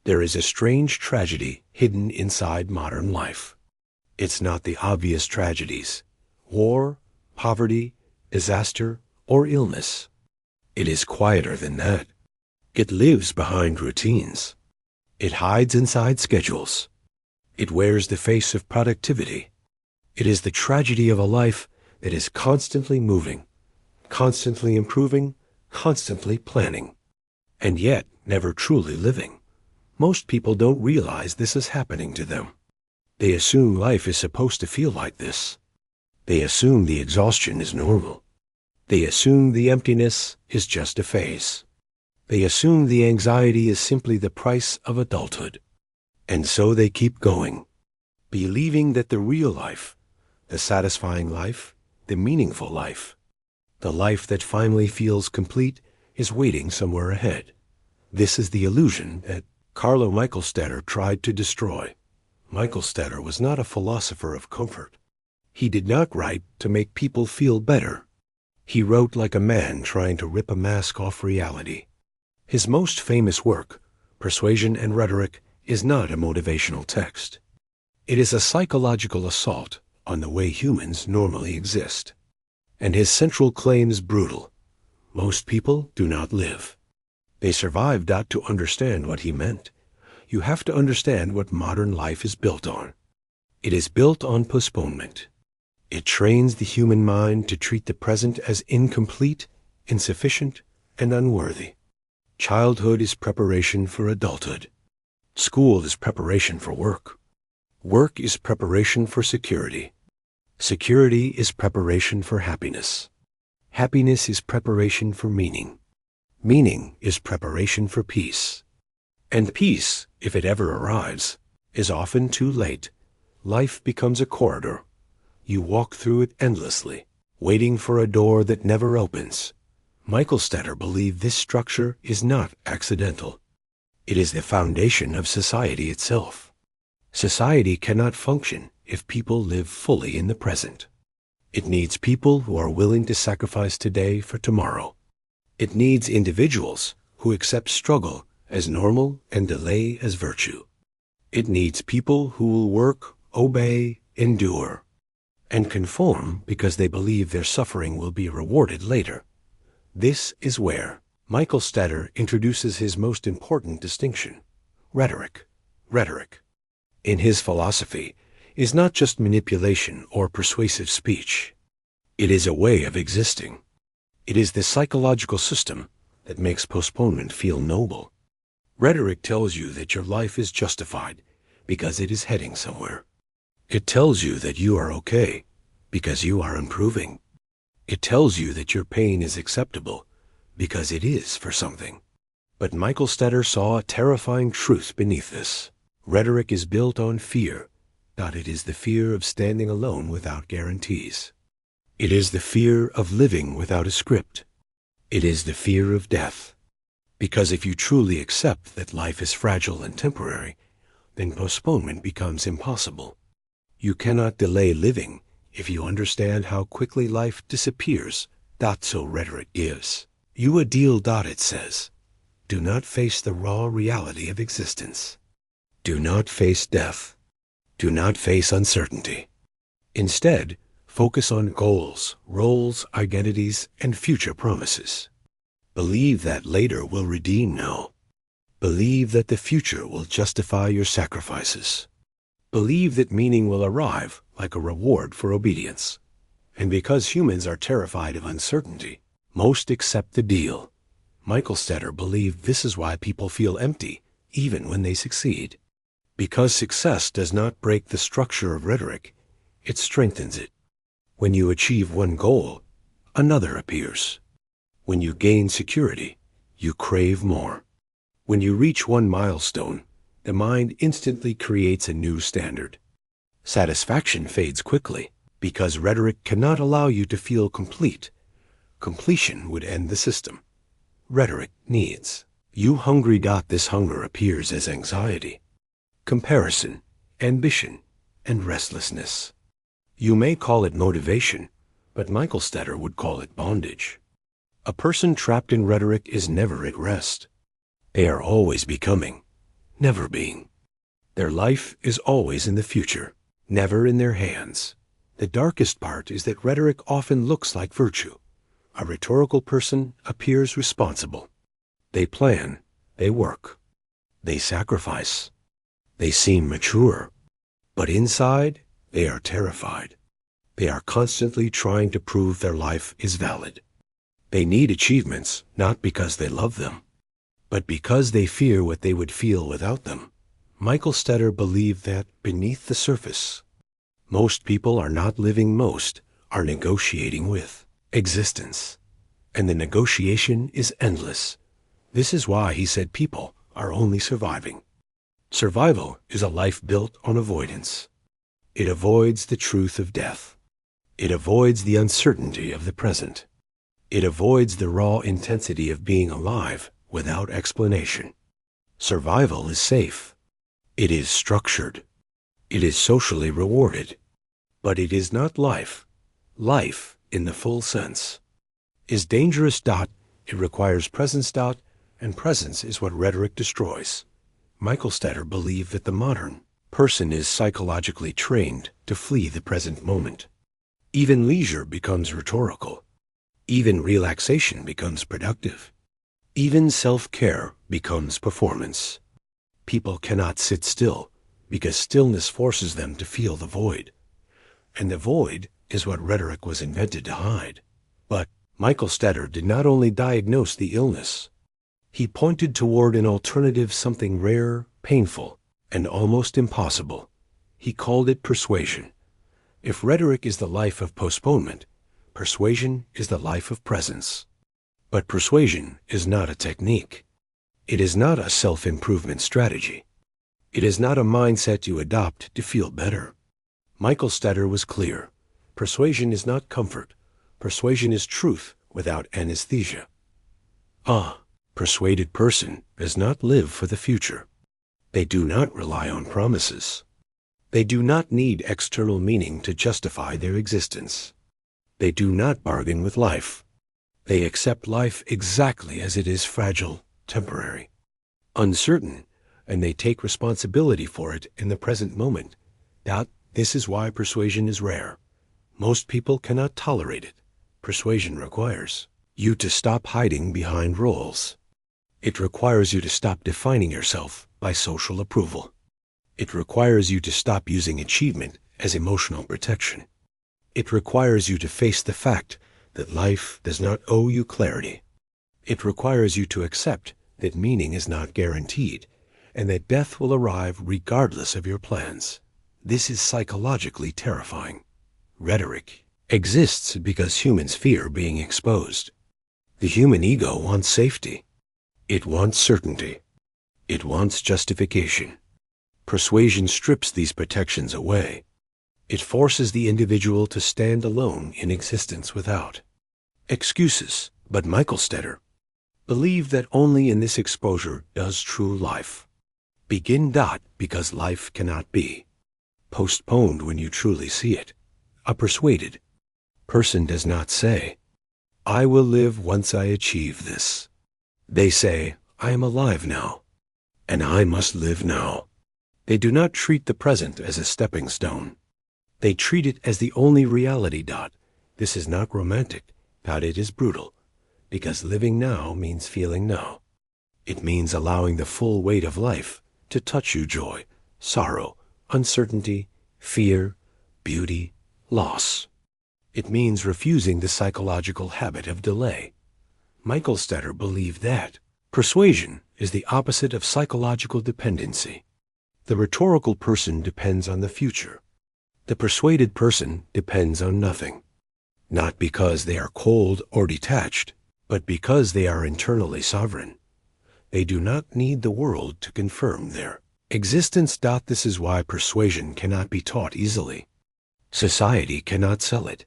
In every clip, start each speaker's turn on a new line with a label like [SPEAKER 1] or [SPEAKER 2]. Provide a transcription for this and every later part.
[SPEAKER 1] There is a strange tragedy hidden inside modern life. It's not the obvious tragedies: war, poverty, disaster, or illness. It is quieter than that. It lives behind routines. It hides inside schedules. It wears the face of productivity. It is the tragedy of a life that is constantly moving, constantly improving, constantly planning, and yet never truly living. Most people don't realize this is happening to them. They assume life is supposed to feel like this. They assume the exhaustion is normal. They assume the emptiness is just a phase. They assume the anxiety is simply the price of adulthood. And so they keep going, believing that the real life, the satisfying life, the meaningful life, the life that finally feels complete, is waiting somewhere ahead. This is the illusion that Carlo Michelstaedter tried to destroy. Michelstaedter was not a philosopher of comfort. He did not write to make people feel better. He wrote like a man trying to rip a mask off reality. His most famous work, Persuasion and Rhetoric, is not a motivational text. It is a psychological assault on the way humans normally exist. And his central claim is brutal. Most people do not live. They survive not to understand what he meant. You have to understand what modern life is built on. It is built on postponement. It trains the human mind to treat the present as incomplete, insufficient, and unworthy. Childhood is preparation for adulthood. School is preparation for work. Work is preparation for security. Security is preparation for happiness. Happiness is preparation for meaning. Meaning is preparation for peace. And peace, if it ever arrives, is often too late. Life becomes a corridor. You walk through it endlessly, waiting for a door that never opens. Michelstaedter believed this structure is not accidental. It is the foundation of society itself. Society cannot function if people live fully in the present. It needs people who are willing to sacrifice today for tomorrow. It needs individuals who accept struggle as normal and delay as virtue. It needs people who will work, obey, endure, and conform because they believe their suffering will be rewarded later. This is where Michelstaedter introduces his most important distinction: rhetoric. Rhetoric, in his philosophy, is not just manipulation or persuasive speech. It is a way of existing. It is the psychological system that makes postponement feel noble. Rhetoric tells you that your life is justified because it is heading somewhere. It tells you that you are okay because you are improving. It tells you that your pain is acceptable because it is for something. But Michelstaedter saw a terrifying truth beneath this. Rhetoric is built on fear, that it is the fear of standing alone without guarantees. It is the fear of living without a script. It is the fear of death. Because if you truly accept that life is fragile and temporary, then postponement becomes impossible. You cannot delay living if you understand how quickly life disappears. So rhetoric gives you a deal. It says, do not face the raw reality of existence. Do not face death. Do not face uncertainty. Instead, focus on goals, roles, identities, and future promises. Believe that later will redeem now. Believe that the future will justify your sacrifices. Believe that meaning will arrive like a reward for obedience. And because humans are terrified of uncertainty, most accept the deal. Michelstaedter believed this is why people feel empty, even when they succeed. Because success does not break the structure of rhetoric, it strengthens it. When you achieve one goal, another appears. When you gain security, you crave more. When you reach one milestone, the mind instantly creates a new standard. Satisfaction fades quickly because rhetoric cannot allow you to feel complete. Completion would end the system. Rhetoric needs you hungry. This hunger appears as anxiety, comparison, ambition, and restlessness. You may call it motivation, but Michelstaedter would call it bondage. A person trapped in rhetoric is never at rest. They are always becoming, never being. Their life is always in the future, never in their hands. The darkest part is that rhetoric often looks like virtue. A rhetorical person appears responsible. They plan, they work, they sacrifice, they seem mature. But inside, they are terrified. They are constantly trying to prove their life is valid. They need achievements not because they love them, but because they fear what they would feel without them. Michelstaedter believed that beneath the surface, most people are not living, most are negotiating with existence. And the negotiation is endless. This is why he said people are only surviving. Survival is a life built on avoidance. It avoids the truth of death. It avoids the uncertainty of the present. It avoids the raw intensity of being alive without explanation. Survival is safe. It is structured. It is socially rewarded. But it is not life. Life, in the full sense, is dangerous. It requires presence. And presence is what rhetoric destroys. Michelstaedter believed that the modern person is psychologically trained to flee the present moment. Even leisure becomes rhetorical. Even relaxation becomes productive. Even self-care becomes performance. People cannot sit still because stillness forces them to feel the void. And the void is what rhetoric was invented to hide. But Michelstaedter did not only diagnose the illness. He pointed toward an alternative, something rare, painful, and almost impossible. He called it persuasion. If rhetoric is the life of postponement, persuasion is the life of presence. But persuasion is not a technique. It is not a self-improvement strategy. It is not a mindset you adopt to feel better. Michelstaedter was clear. Persuasion is not comfort. Persuasion is truth without anesthesia. Persuaded person does not live for the future. They do not rely on promises. They do not need external meaning to justify their existence. They do not bargain with life. They accept life exactly as it is, fragile, temporary, uncertain, and they take responsibility for it in the present moment. This is why persuasion is rare. Most people cannot tolerate it. Persuasion requires you to stop hiding behind roles. It requires you to stop defining yourself by social approval. It requires you to stop using achievement as emotional protection. It requires you to face the fact that life does not owe you clarity. It requires you to accept that meaning is not guaranteed and that death will arrive regardless of your plans. This is psychologically terrifying. Rhetoric exists because humans fear being exposed. The human ego wants safety. It wants certainty. It wants justification. Persuasion strips these protections away. It forces the individual to stand alone in existence without excuses. But Michelstaedter believed that only in this exposure does true life begin. Because life cannot be postponed when you truly see it. A persuaded person does not say, "I will live once I achieve this." They say, "I am alive now, and I must live now." They do not treat the present as a stepping stone. They treat it as the only reality. This is not romantic. It is brutal, because living now means feeling now. It means allowing the full weight of life to touch you: joy, sorrow, uncertainty, fear, beauty, loss. It means refusing the psychological habit of delay. Michelstaedter believed that persuasion is the opposite of psychological dependency. The rhetorical person depends on the future. The persuaded person depends on nothing, not because they are cold or detached, but because they are internally sovereign. They do not need the world to confirm their existence. This is why persuasion cannot be taught easily. Society cannot sell it.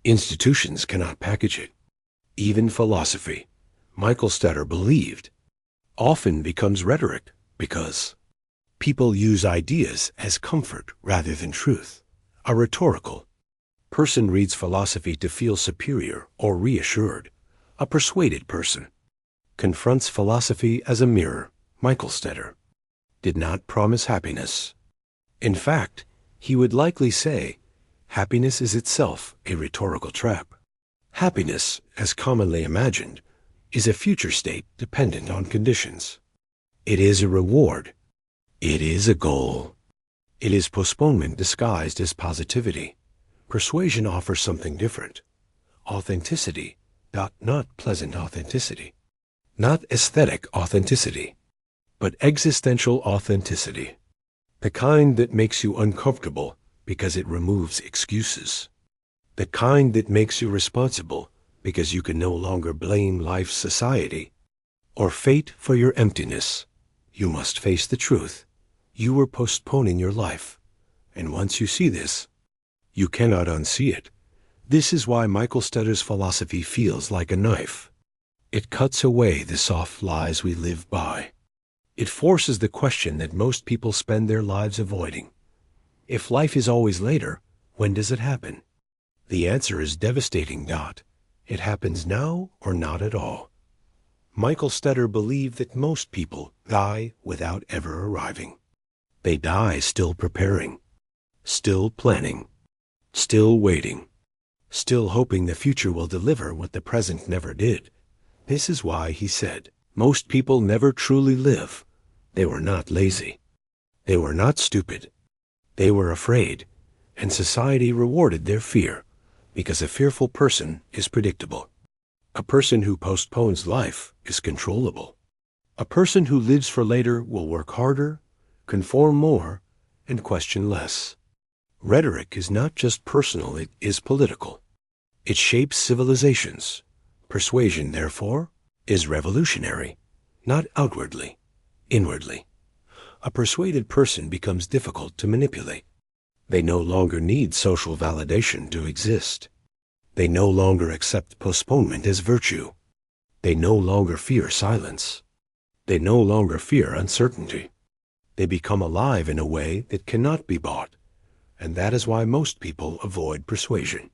[SPEAKER 1] Institutions cannot package it. Even philosophy, Michelstaedter believed, often becomes rhetoric because people use ideas as comfort rather than truth. A rhetorical person reads philosophy to feel superior or reassured. A persuaded person confronts philosophy as a mirror. Michelstaedter did not promise happiness. In fact, he would likely say, happiness is itself a rhetorical trap. Happiness, as commonly imagined, is a future state dependent on conditions. It is a reward. It is a goal. It is postponement disguised as positivity. Persuasion offers something different. Authenticity, not pleasant authenticity. Not aesthetic authenticity, but existential authenticity. The kind that makes you uncomfortable because it removes excuses. The kind that makes you responsible because you can no longer blame life's society or fate for your emptiness. You must face the truth. You were postponing your life, and once you see this, you cannot unsee it. This is why Michelstaedter's philosophy feels like a knife. It cuts away the soft lies we live by. It forces the question that most people spend their lives avoiding. If life is always later, when does it happen? The answer is devastating. It happens now or not at all. Michelstaedter believed that most people die without ever arriving. They die still preparing, still planning, still waiting, still hoping the future will deliver what the present never did. This is why he said, most people never truly live. They were not lazy. They were not stupid. They were afraid, and society rewarded their fear, because a fearful person is predictable. A person who postpones life is controllable. A person who lives for later will work harder, conform more, and question less. Rhetoric is not just personal, it is political. It shapes civilizations. Persuasion, therefore, is revolutionary, not outwardly, inwardly. A persuaded person becomes difficult to manipulate. They no longer need social validation to exist. They no longer accept postponement as virtue. They no longer fear silence. They no longer fear uncertainty. They become alive in a way that cannot be bought, and that is why most people avoid persuasion.